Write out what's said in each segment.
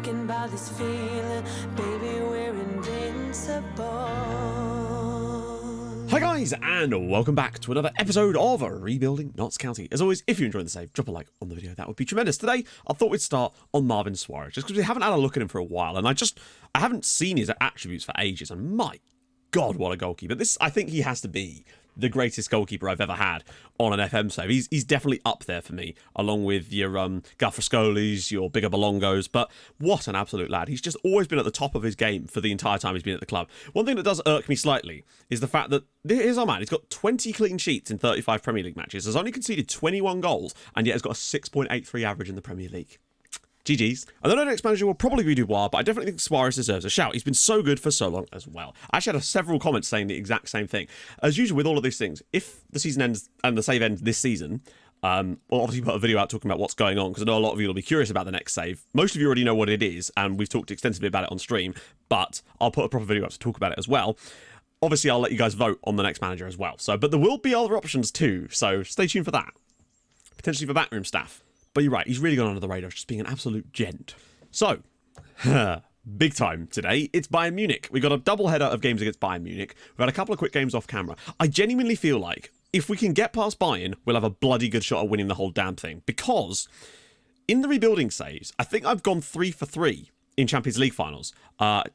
talking about this feeling, baby, we're invincible. Hi guys, and welcome back to another episode of Rebuilding Notts County. As always, if you're enjoying the save, drop a like on the video, that would be tremendous. Today, I thought we'd start on Marvin Suarez, just because we haven't had a look at him for a while, and I haven't seen his attributes for ages, and my God, what a goalkeeper. I think he has to be the greatest goalkeeper I've ever had on an FM save. He's definitely up there for me, along with your Gaffrascolis, your bigger Belongos, but what an absolute lad. He's just always been at the top of his game for the entire time he's been at the club. One thing that does irk me slightly is the fact that here's our man. He's got 20 clean sheets in 35 Premier League matches, has only conceded 21 goals, and yet has got a 6.83 average in the Premier League. GG's. I know the next manager will probably be Dubois, but I definitely think Suarez deserves a shout. He's been so good for so long as well. I actually had several comments saying the exact same thing. As usual with all of these things, if the season ends and the save ends this season, we'll obviously put a video out talking about what's going on, because I know a lot of you will be curious about the next save. Most of you already know what it is, and we've talked extensively about it on stream, but I'll put a proper video up to talk about it as well. Obviously, I'll let you guys vote on the next manager as well. But there will be other options too, so stay tuned for that. Potentially for backroom staff. But you're right, he's really gone under the radar, just being an absolute gent. So, big time today. It's Bayern Munich. We've got a double header of games against Bayern Munich. We've had a couple of quick games off camera. I genuinely feel like if we can get past Bayern, we'll have a bloody good shot at winning the whole damn thing. Because in the rebuilding saves, I think I've gone 3 for 3 in Champions League finals. And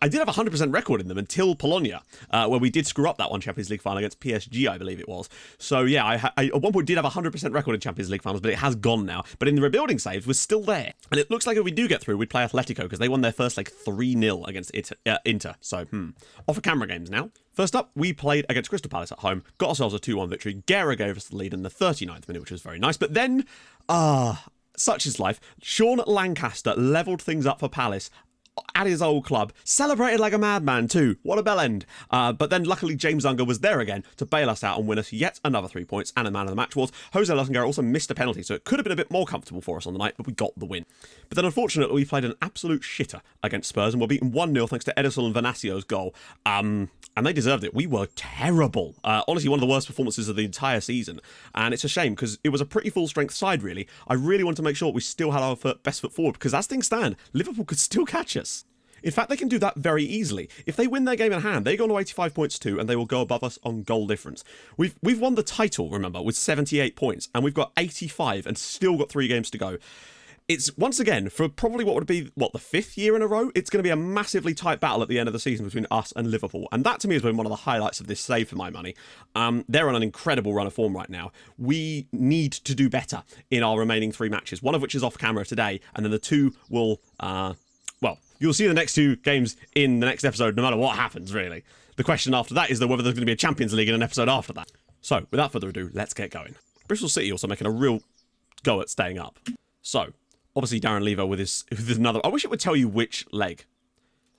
I did have a 100% record in them until Bologna, where we did screw up that one Champions League final against PSG, I believe it was. So yeah, I at one point did have a 100% record in Champions League finals, but it has gone now. But in the rebuilding saves, we're still there. And it looks like if we do get through, we'd play Atletico, because they won their first 3-0 against Inter. So, off of camera games now. First up, we played against Crystal Palace at home, got ourselves a 2-1 victory. Guerra gave us the lead in the 39th minute, which was very nice. But then, such is life. Sean Lancaster levelled things up for Palace at his old club, celebrated like a madman too. What a bell end. But then luckily James Unger was there again to bail us out and win us yet another 3 points, and a man of the match was Jose Losengara. Also missed a penalty, so it could have been a bit more comfortable for us on the night, but we got the win. But then unfortunately we played an absolute shitter against Spurs and were beaten 1-0 thanks to Ederson and Venacio's goal. And they deserved it. We were terrible. Honestly, one of the worst performances of the entire season. And it's a shame, because it was a pretty full-strength side, really. I really wanted to make sure we still had our best foot forward, because as things stand, Liverpool could still catch us. In fact, they can do that very easily. If they win their game in hand, they go on to 85 points too, and they will go above us on goal difference. We've won the title, remember, with 78 points, and we've got 85 and still got 3 games to go. It's, once again, for probably what would be, the 5th year in a row, it's going to be a massively tight battle at the end of the season between us and Liverpool. And that, to me, has been one of the highlights of this save for my money. They're on an incredible run of form right now. We need to do better in our remaining 3 matches, one of which is off camera today, and then the 2 will, you'll see the next 2 games in the next episode, no matter what happens, really. The question after that is whether there's going to be a Champions League in an episode after that. So, without further ado, let's get going. Bristol City also making a real go at staying up. So, obviously, Darren Lever with his another... I wish it would tell you which leg.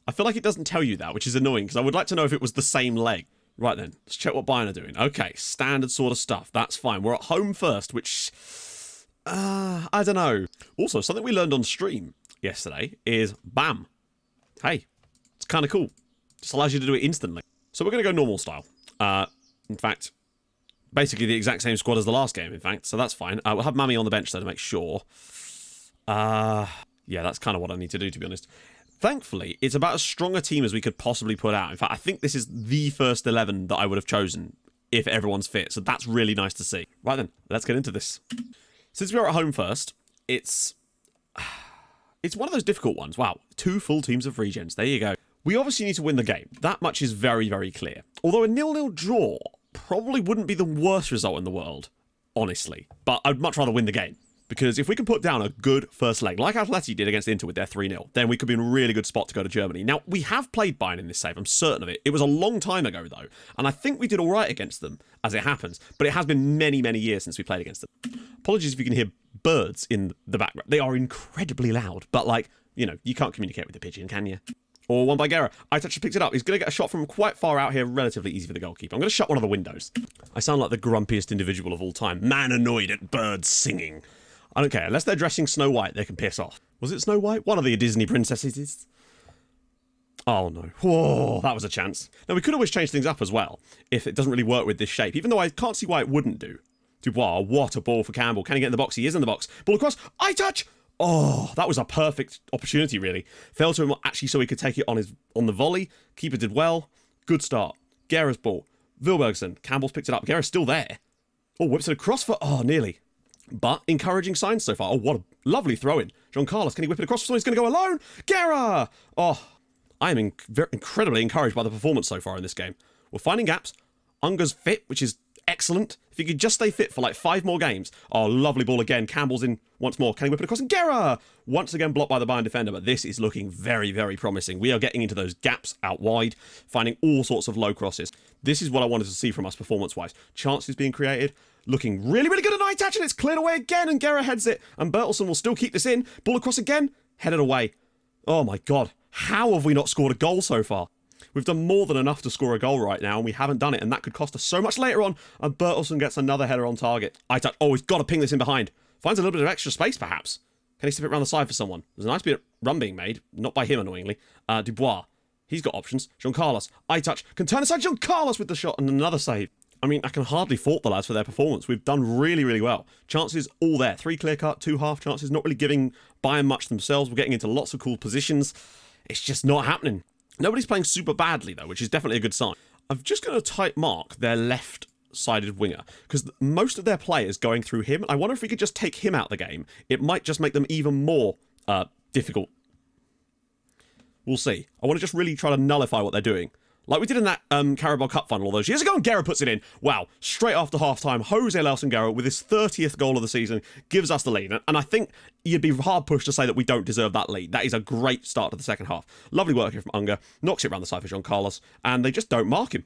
I feel like it doesn't tell you that, which is annoying, because I would like to know if it was the same leg. Right then, let's check what Bayern are doing. Okay, standard sort of stuff. That's fine. We're at home first, which... I don't know. Also, something we learned on stream yesterday is BAM. Hey, it's kind of cool. Just allows you to do it instantly. So we're going to go normal style. In fact... basically the exact same squad as the last game, in fact, so that's fine. We'll have Mami on the bench, though, to make sure. Yeah, that's kind of what I need to do, to be honest. Thankfully, it's about as strong a team as we could possibly put out. In fact, I think this is the first 11 that I would have chosen if everyone's fit, so that's really nice to see. Right then, let's get into this. Since we are at home first, it's one of those difficult ones. Wow, 2 full teams of regens. There you go. We obviously need to win the game. That much is very, very clear. Although a 0-0 draw probably wouldn't be the worst result in the world, honestly. But I'd much rather win the game. Because if we can put down a good first leg, like Atleti did against Inter with their 3-0, then we could be in a really good spot to go to Germany. Now, we have played Bayern in this save, I'm certain of it. It was a long time ago, though, and I think we did all right against them, as it happens. But it has been many, many years since we played against them. Apologies if you can hear birds in the background. They are incredibly loud, but, you can't communicate with the pigeon, can you? Or one by Guerra. I touched picked it up. He's going to get a shot from quite far out here, relatively easy for the goalkeeper. I'm going to shut one of the windows. I sound like the grumpiest individual of all time. Man annoyed at birds singing. I don't care. Unless they're dressing Snow White, they can piss off. Was it Snow White? One of the Disney princesses. Oh no. Whoa, that was a chance. Now, we could always change things up as well, if it doesn't really work with this shape, even though I can't see why it wouldn't do. Dubois, what a ball for Campbell. Can he get in the box? He is in the box. Ball across. Eye touch! Oh, that was a perfect opportunity, really. Fell to him actually so he could take it on the volley. Keeper did well. Good start. Guerra's ball. Wilbergson. Campbell's picked it up. Guerra's still there. Oh, whips it across for... Oh, nearly. But encouraging signs so far. Oh, what a lovely throw-in. John Carlos, can he whip it across for someone who's going to go alone? Guerra! Oh, I am incredibly encouraged by the performance so far in this game. We're finding gaps. Unger's fit, which is excellent. If he could just stay fit for like 5 more games. Oh, lovely ball again. Campbell's in once more. Can he whip it across? And Guerra! Once again blocked by the Bayern defender, but this is looking very, very promising. We are getting into those gaps out wide, finding all sorts of low crosses. This is what I wanted to see from us performance-wise. Chances being created. Looking really, really good at night touch, and it's cleared away again, and Guerra heads it. And Bertelsen will still keep this in. Ball across again. Headed away. Oh my God. How have we not scored a goal so far? We've done more than enough to score a goal right now, and we haven't done it, and that could cost us so much later on. And Bertelsen gets another header on target. Touch. Oh, he's got to ping this in behind. Finds a little bit of extra space, perhaps. Can he slip it around the side for someone? There's a nice bit of run being made. Not by him, annoyingly. Dubois. He's got options. Jean Carlos. Touch. Can turn aside Jean Carlos with the shot, and another save. I mean, I can hardly fault the lads for their performance. We've done really, really well. Chances all there. 3 clear-cut, 2 half chances. Not really giving Bayern much themselves. We're getting into lots of cool positions. It's just not happening. Nobody's playing super badly, though, which is definitely a good sign. I'm just going to type mark their left-sided winger, because most of their players going through him. I wonder if we could just take him out of the game. It might just make them even more difficult. We'll see. I want to just really try to nullify what they're doing. Like we did in that Carabao Cup final all those years ago, and Guerra puts it in. Wow, straight after half-time, Jose Lelson Guerra, with his 30th goal of the season, gives us the lead. And I think you'd be hard-pushed to say that we don't deserve that lead. That is a great start to the second half. Lovely work here from Unger. Knocks it around the side for Jean Carlos, and they just don't mark him.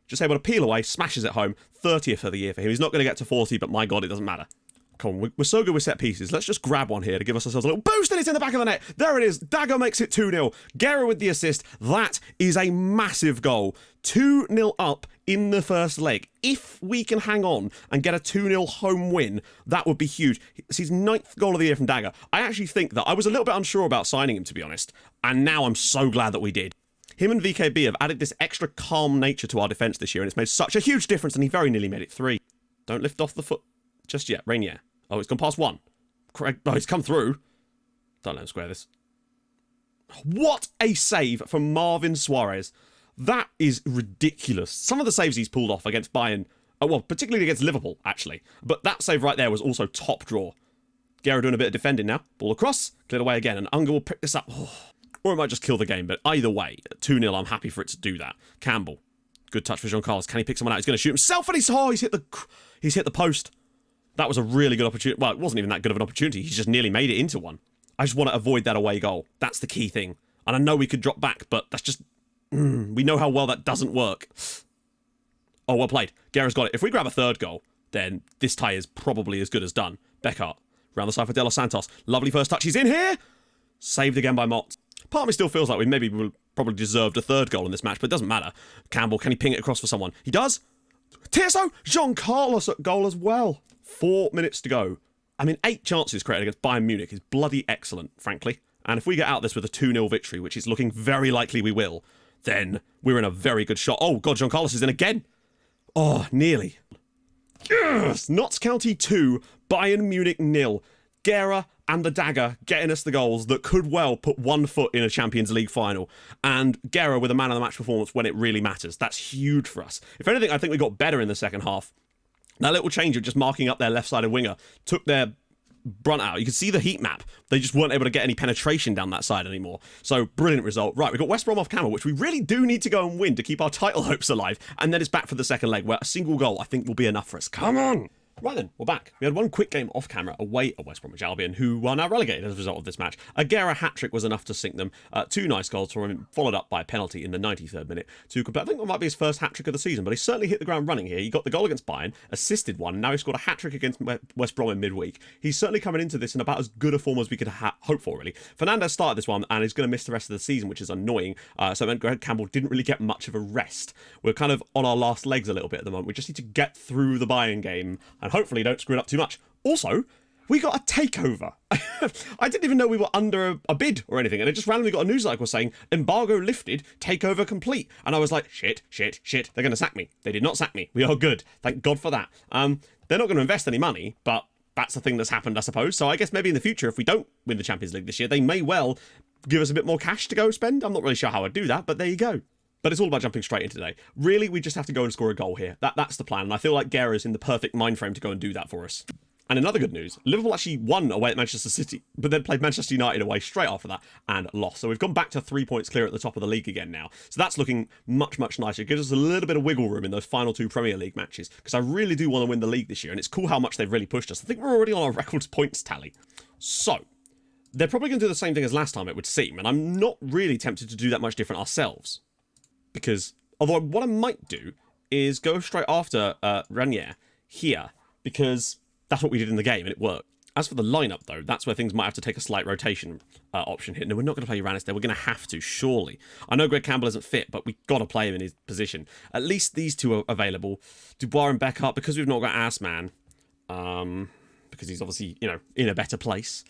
Just able to peel away, smashes it home. 30th of the year for him. He's not going to get to 40, but my God, it doesn't matter. Come on, we're so good with set pieces. Let's just grab one here to give ourselves a little boost, and it's in the back of the net. There it is. Dagger makes it 2-0. Guerra with the assist. That is a massive goal. 2-0 up in the first leg. If we can hang on and get a 2-0 home win, that would be huge. It's his 9th goal of the year from Dagger. I actually think that I was a little bit unsure about signing him, to be honest, and now I'm so glad that we did. Him and VKB have added this extra calm nature to our defence this year, and it's made such a huge difference, and he very nearly made it 3. Don't lift off the foot just yet. Rainier. Oh, it's gone past 1. Correct. Oh, he's come through. Don't let him square this. What a save from Marvin Suarez. That is ridiculous. Some of the saves he's pulled off against Bayern, well, particularly against Liverpool, actually. But that save right there was also top draw. Guerra doing a bit of defending now. Ball across. Cleared away again. And Unger will pick this up. Oh. Or it might just kill the game. But either way, 2-0, I'm happy for it to do that. Campbell. Good touch for Jean Carlos. Can he pick someone out? He's going to shoot himself. And he's hit the post. That was a really good opportunity. Well, it wasn't even that good of an opportunity. He just nearly made it into one. I just want to avoid that away goal. That's the key thing. And I know we could drop back, but that's just... we know how well that doesn't work. Oh, well played. Guerra's got it. If we grab a 3rd goal, then this tie is probably as good as done. Beckhardt. Round the side for De Los Santos. Lovely first touch. He's in here! Saved again by Mott. Part of me still feels like we probably deserved a 3rd goal in this match, but it doesn't matter. Campbell, can he ping it across for someone? He does! Tirso! Jean Carlos at goal as well. 4 minutes to go. I mean, 8 chances created against Bayern Munich is bloody excellent, frankly. And if we get out this with a 2-0 victory, which is looking very likely we will, then we're in a very good shot. Oh, God, Jean Carlos is in again. Oh, nearly. Yes! Notts County 2, Bayern Munich 0. Guerra and the Dagger getting us the goals that could well put one foot in a Champions League final. And Guerra with a man of the match performance when it really matters. That's huge for us. If anything, I think we got better in the second half. That little change of just marking up their left-sided winger took their brunt out. You can see the heat map. They just weren't able to get any penetration down that side anymore. So, brilliant result. Right, we've got West Brom off camera, which we really do need to go and win to keep our title hopes alive. And then it's back for the second leg, where a single goal, I think, will be enough for us. Come on! Right then, we're back. We had one quick game off camera away at West Bromwich Albion, who are now relegated as a result of this match. A Guerra hat-trick was enough to sink them. 2 nice goals from him, followed up by a penalty in the 93rd minute. I think that might be his first hat-trick of the season, but he certainly hit the ground running here. He got the goal against Bayern, assisted one, and now he scored a hat-trick against West Brom in midweek. He's certainly coming into this in about as good a form as we could hope for, really. Fernandez started this one, and is going to miss the rest of the season, which is annoying. So it meant Greg Campbell didn't really get much of a rest. We're kind of on our last legs a little bit at the moment. We just need to get through the Bayern game, and hopefully don't screw it up too much. Also, we got a takeover. I didn't even know we were under a bid or anything, and it just randomly got a news article saying, embargo lifted, takeover complete. And I was like, shit, they're going to sack me. They did not sack me. We are good. Thank God for that. They're not going to invest any money, but that's the thing that's happened, I suppose. So I guess maybe in the future, if we don't win the Champions League this year, they may well give us a bit more cash to go spend. I'm not really sure how I'd do that, but there you go. But it's all about jumping straight in today. Really, we just have to go and score a goal here. That's the plan, and I feel like Guerra's in the perfect mind frame to go and do that for us. And in other good news, Liverpool actually won away at Manchester City, but then played Manchester United away straight after that and lost. So we've gone back to 3 points clear at the top of the league again now. So that's looking much, much nicer. It gives us a little bit of wiggle room in those final 2 Premier League matches, because I really do want to win the league this year, and it's cool how much they've really pushed us. I think we're already on our record points tally. So they're probably going to do the same thing as last time, it would seem, and I'm not really tempted to do that much different ourselves. Because, although what I might do is go straight after Ranier here, because that's what we did in the game, and it worked. As for the lineup, though, that's where things might have to take a slight rotation option here. No, we're not going to play Uranus there. We're going to have to, surely. I know Greg Campbell isn't fit, but we've got to play him in his position. At least these two are available. Dubois and Beckhardt, because we've not got Assman, because he's obviously, in a better place,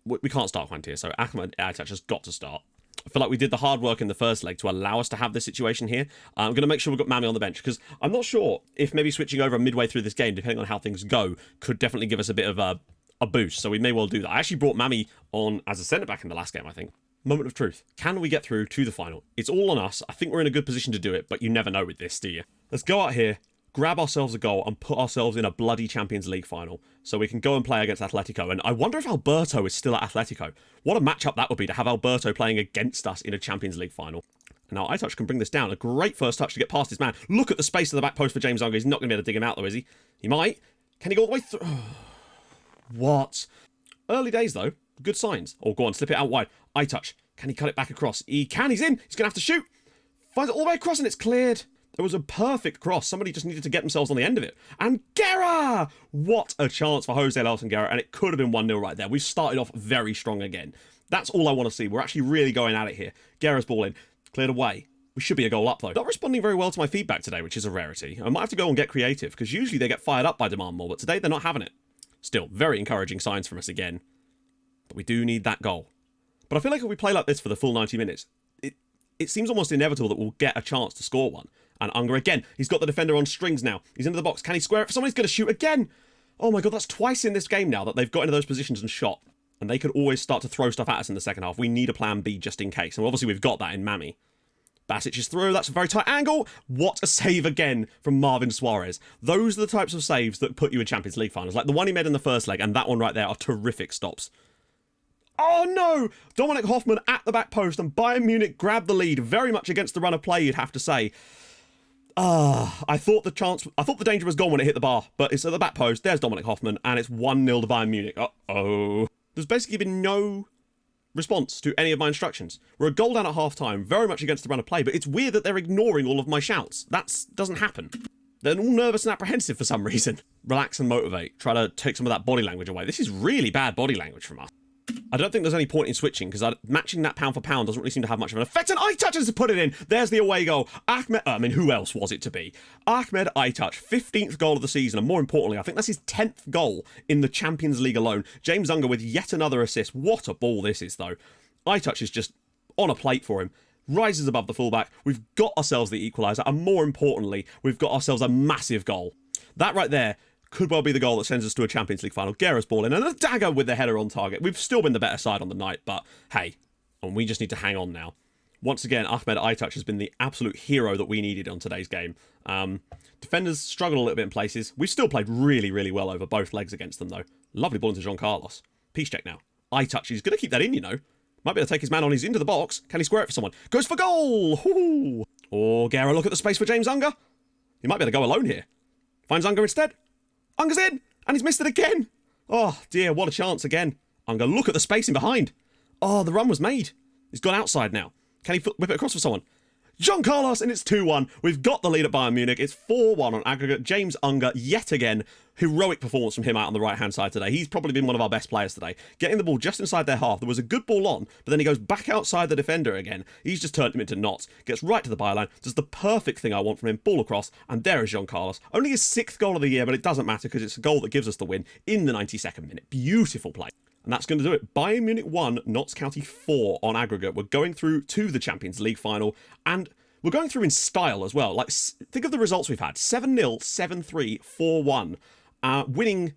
we can't start Juan here, so Ahmed Aitach has got to start. I feel like we did the hard work in the first leg to allow us to have this situation here. I'm going to make sure we've got Mami on the bench, because I'm not sure if maybe switching over midway through this game, depending on how things go, could definitely give us a bit of a boost. So we may well do that. I actually brought Mami on as a centre-back in the last game, I think. Moment of truth. Can we get through to the final? It's all on us. I think we're in a good position to do it, but you never know with this, do you? Let's go out here, grab ourselves a goal, and put ourselves in a bloody Champions League final, so we can go and play against Atletico. And I wonder if Alberto is still at Atletico. What a matchup that would be, to have Alberto playing against us in a Champions League final. Now, Aitach can bring this down. A great first touch to get past his man. Look at the space of the back post for James Unger. He's not going to be able to dig him out, though, is he? He might. Can he go all the way through? What? Early days, though. Good signs. Oh, go on, slip it out wide. Aitach. Can he cut it back across? He can. He's in. He's going to have to shoot. Finds it all the way across, and it's cleared. It was a perfect cross. Somebody just needed to get themselves on the end of it. And Guerra! What a chance for Jose Lelson Guerra, and it could have been 1-0 right there. We've started off very strong again. That's all I want to see. We're actually really going at it here. Guerra's ball in. Cleared away. We should be a goal up, though. Not responding very well to my feedback today, which is a rarity. I might have to go and get creative, because usually they get fired up by demand more, but today they're not having it. Still, very encouraging signs from us again. But we do need that goal. But I feel like if we play like this for the full 90 minutes, it seems almost inevitable that we'll get a chance to score one. And Unger again. He's got the defender on strings now. He's into the box. Can he square it? Somebody's going to shoot again. Oh my god, that's twice in this game now that they've got into those positions and shot. And they could always start to throw stuff at us in the second half. We need a plan B just in case. And obviously we've got that in Mami. Basic is through. That's a very tight angle. What a save again from Marvin Suarez. Those are the types of saves that put you in Champions League finals. Like the one he made in the first leg and that one right there are terrific stops. Oh no! Dominic Hoffmann at the back post, and Bayern Munich grabbed the lead very much against the run of play, you'd have to say. I thought the danger was gone when it hit the bar, but it's at the back post. There's Dominic Hoffmann, and it's 1-0 to Bayern Munich. Uh-oh. There's basically been no response to any of my instructions. We're a goal down at half-time, very much against the run of play, but it's weird that they're ignoring all of my shouts. That doesn't happen. They're all nervous and apprehensive for some reason. Relax and motivate. Try to take some of that body language away. This is really bad body language from us. I don't think there's any point in switching, because matching that pound for pound doesn't really seem to have much of an effect. And Aitach has to put it in. There's the away goal. Who else was it to be? Ahmed Aitach, 15th goal of the season, and more importantly, I think that's his 10th goal in the Champions League alone. James Unger with yet another assist. What a ball this is, though. Aitach is just on a plate for him. Rises above the fullback. We've got ourselves the equaliser, and more importantly, we've got ourselves a massive goal. That right there could well be the goal that sends us to a Champions League final. Guerra's ball in, and a dagger with the header on target. We've still been the better side on the night, but hey, and we just need to hang on now. Once again, Ahmed Aitach has been the absolute hero that we needed on today's game. Defenders struggled a little bit in places. We've still played really, really well over both legs against them, though. Lovely ball into Jean Carlos. Peace check now. Aitach, he's going to keep that in, Might be able to take his man on. He's into the box. Can he square it for someone? Goes for goal! Woo-hoo. Oh, Guerra, look at the space for James Unger. He might be able to go alone here. Finds Unger instead. Unger's in! And he's missed it again! Oh, dear, what a chance again. Unger, look at the spacing behind. Oh, the run was made. He's gone outside now. Can he whip it across for someone? Jean Carlos, and it's 2-1. We've got the lead at Bayern Munich. It's 4-1 on aggregate. James Unger, yet again. Heroic performance from him out on the right-hand side today. He's probably been one of our best players today. Getting the ball just inside their half. There was a good ball on, but then he goes back outside the defender again. He's just turned him into knots. Gets right to the byline. Does the perfect thing I want from him. Ball across, and there is Jean Carlos. Only his 6th goal of the year, but it doesn't matter because it's a goal that gives us the win in the 92nd minute. Beautiful play. And that's going to do it. Bayern Munich 1, Notts County 4 on aggregate. We're going through to the Champions League final, and we're going through in style as well. Like, think of the results we've had. 7-0, 7-3, 4-1. Winning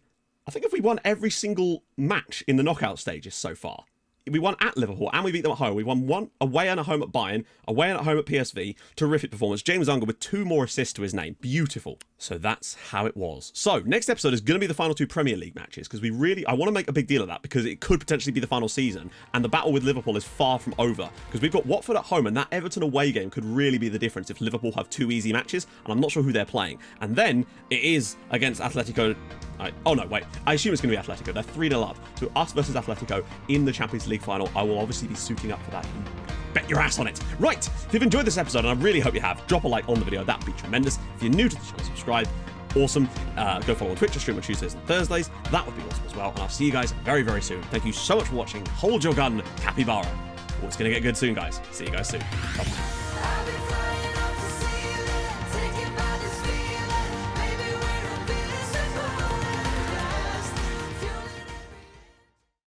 I think if we won every single match in the knockout stages so far, we won at Liverpool and we beat them at home. We won one away and a home at Bayern, away and at home at PSV. Terrific performance. James Unger with 2 more assists to his name. Beautiful. So that's how it was. So next episode is going to be the final 2 Premier League matches because I want to make a big deal of that because it could potentially be the final season and the battle with Liverpool is far from over because we've got Watford at home and that Everton away game could really be the difference if Liverpool have 2 easy matches and I'm not sure who they're playing. And then it is against Atletico. Oh no, wait. I assume it's going to be Atletico. They're 3-0 up. So us versus Atletico in the Champions League final. I will obviously be suiting up for that. Bet your ass on it. Right. If you've enjoyed this episode, and I really hope you have, drop a like on the video. That would be tremendous. If you're new to the channel, subscribe. Awesome. Go follow on Twitch. I stream on Tuesdays and Thursdays. That would be awesome as well. And I'll see you guys very, very soon. Thank you so much for watching. Hold your gun, Capybara. Oh, it's going to get good soon, guys. See you guys soon. Bye-bye.